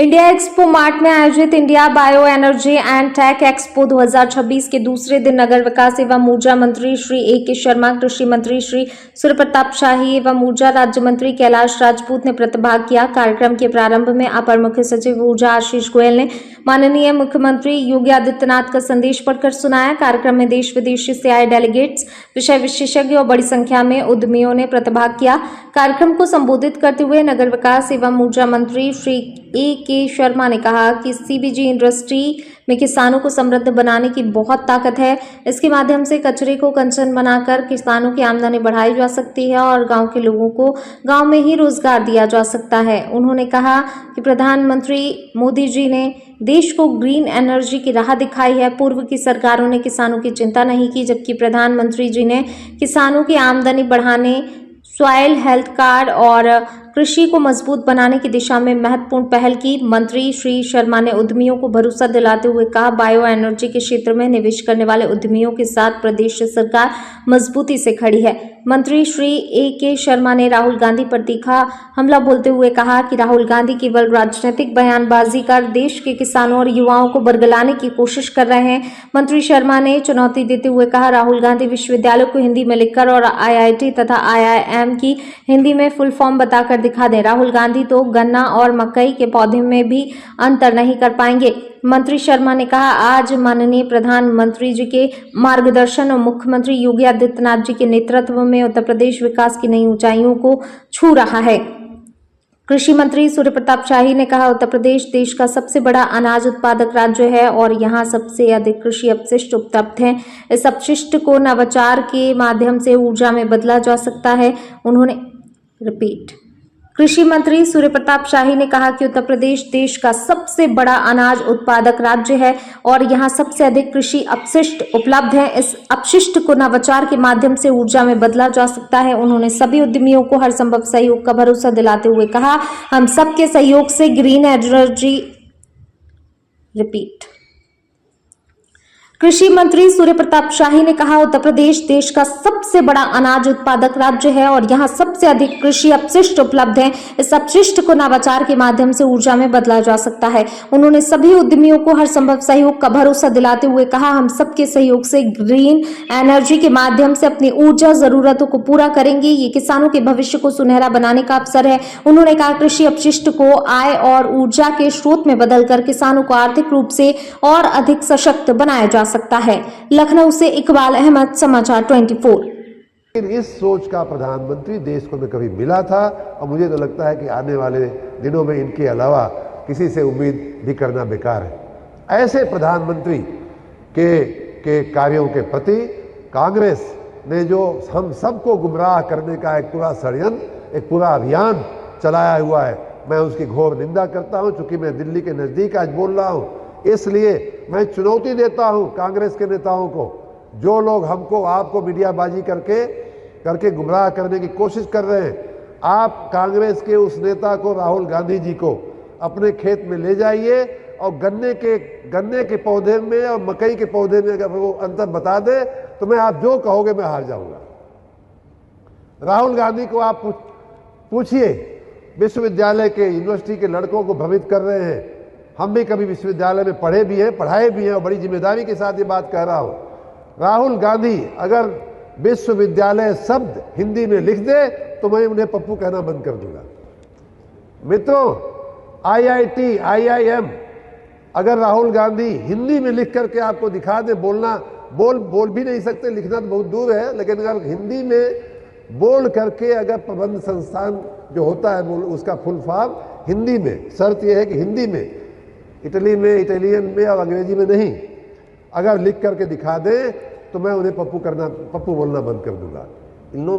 India expo mart में आयोजित India bio energy and tech expo 2026 के दूसरे दिन नगर विकास एवं ऊर्जा मंत्री श्री ए.के. शर्मा, कृषि मंत्री श्री सूर्य प्रताप शाही एवं ऊर्जा राज्य मंत्री कैलाश राजपूत ने प्रतिभाग किया। कार्यक्रम के प्रारंभ में अपर मुख्य सचिव ऊर्जा आशीष गोयल ने माननीय मुख्यमंत्री योगी आदित्यनाथ का संदेश पढ़कर सुनाया। कार्यक्रम में देश विदेश से आए डेलीगेट्स, विषय विशेषज्ञ और बड़ी संख्या में उद्यमियों ने प्रतिभाग किया। कार्यक्रम को संबोधित करते हुए नगर विकास एवं ऊर्जा मंत्री श्री ए.के. शर्मा ने कहा कि सीबीजी इंडस्ट्री में किसानों को समृद्ध बनाने की बहुत ताकत है। इसके माध्यम से कचरे को कंचन बनाकर किसानों की आमदनी बढ़ाई जा सकती है और गांव के लोगों को गांव में ही रोजगार दिया जा सकता है। उन्होंने कहा कि प्रधानमंत्री मोदी जी ने देश को ग्रीन एनर्जी की राह दिखाई है। पूर्व की सरकारों ने किसानों की चिंता नहीं की, जबकि प्रधानमंत्री जी ने किसानों की आमदनी बढ़ाने, सॉइल हेल्थ कार्ड और कृषि को मजबूत बनाने की दिशा में महत्वपूर्ण पहल की। मंत्री श्री शर्मा ने उद्यमियों को भरोसा दिलाते हुए कहा, बायो एनर्जी के क्षेत्र में निवेश करने वाले उद्यमियों के साथ प्रदेश सरकार मजबूती से खड़ी है। मंत्री श्री ए.के. शर्मा ने राहुल गांधी पर तीखा हमला बोलते हुए कहा कि राहुल गांधी केवल राजनीतिक बयानबाजी कर देश के किसानों और युवाओं को बरगलाने की कोशिश कर रहे हैं। मंत्री शर्मा ने चुनौती देते हुए कहा, राहुल गांधी विश्वविद्यालय को हिंदी में लिखकर और IIT तथा IIM की हिंदी में फुल फॉर्म बताकर दिखा दें। राहुल गांधी तो गन्ना और मकई के पौधे में भी अंतर नहीं कर पाएंगे। मंत्री शर्मा ने कहा, आज माननीय प्रधानमंत्री जी के मार्गदर्शन और मुख्यमंत्री योगी आदित्यनाथ जी के नेतृत्व में उत्तर प्रदेश विकास की नई ऊंचाइयों को छू रहा है। कृषि मंत्री सूर्य प्रताप शाही ने कहा, उत्तर प्रदेश देश का सबसे बड़ा अनाज उत्पादक राज्य है और यहाँ सबसे अधिक कृषि अपशिष्ट उपलब्ध हैं। इस अपशिष्ट को नवाचार के माध्यम से ऊर्जा में बदला जा सकता है। कृषि मंत्री सूर्य प्रताप शाही ने कहा कि उत्तर प्रदेश देश का सबसे बड़ा अनाज उत्पादक राज्य है और यहाँ सबसे अधिक कृषि अपशिष्ट उपलब्ध है। इस अपशिष्ट को नवाचार के माध्यम से ऊर्जा में बदला जा सकता है। उन्होंने सभी उद्यमियों को हर संभव सहयोग का भरोसा दिलाते हुए कहा, हम सबके सहयोग से ग्रीन एनर्जी कृषि मंत्री सूर्य प्रताप शाही ने कहा, उत्तर प्रदेश देश का सबसे बड़ा अनाज उत्पादक राज्य है और यहाँ सबसे अधिक कृषि अपशिष्ट उपलब्ध है। इस अपशिष्ट को नवाचार के माध्यम से ऊर्जा में बदला जा सकता है। उन्होंने सभी उद्यमियों को हर संभव सहयोग का भरोसा दिलाते हुए कहा, हम सबके सहयोग से ग्रीन एनर्जी के माध्यम से अपनी ऊर्जा जरूरतों को पूरा करेंगे। ये किसानों के भविष्य को सुनहरा बनाने का अवसर है। उन्होंने कहा, कृषि अपशिष्ट को आय और ऊर्जा के स्रोत में बदलकर किसानों को आर्थिक रूप से और अधिक सशक्त बनाया जा सकता है। लखनऊ से इकबाल अहमद, समाचार 24। इस सोच का प्रधानमंत्री देश को न कभी मिला था और मुझे तो लगता है कि आने वाले दिनों में इनके अलावा किसी से उम्मीद भी करना बेकार है। ऐसे प्रधानमंत्री के कार्यों के प्रति कांग्रेस ने जो हम सबको गुमराह करने का एक पूरा षड्यंत्र, एक पूरा अभियान चलाया हुआ है, मैं उसकी घोर निंदा करता हूं। चूंकि मैं दिल्ली के नज़दीक आज बोल रहा हूं, इसलिए मैं चुनौती देता हूं कांग्रेस के नेताओं को, जो लोग हमको आपको मीडियाबाजी करके गुमराह करने की कोशिश कर रहे हैं। आप कांग्रेस के उस नेता को, राहुल गांधी जी को, अपने खेत में ले जाइए और गन्ने के पौधे में और मकई के पौधे में अगर वो अंतर बता दे तो मैं आप जो कहोगे मैं हार जाऊंगा। राहुल गांधी को आप पूछिए, विश्वविद्यालय के, यूनिवर्सिटी के लड़कों को भ्रमित कर रहे हैं। हम भी कभी विश्वविद्यालय में पढ़े भी हैं, पढ़ाए भी हैं और बड़ी जिम्मेदारी के साथ ये बात कह रहा हूं। राहुल गांधी अगर विश्वविद्यालय शब्द हिंदी में लिख दे तो मैं उन्हें पप्पू कहना बंद कर दूंगा। मित्रों, IIT, IIM अगर राहुल गांधी हिंदी में लिख करके आपको दिखा दे, बोल भी नहीं सकते, लिखना तो बहुत दूर है, लेकिन अगर हिंदी में बोल करके अगर प्रबंध संस्थान जो होता है उसका फुल फॉर्म हिंदी में, शर्त यह है कि हिंदी में, इटली में, इटालियन में और अंग्रेजी में नहीं, अगर लिख करके दिखा दे तो मैं उन्हें पप्पू बोलना बंद कर दूंगा। इन लोगों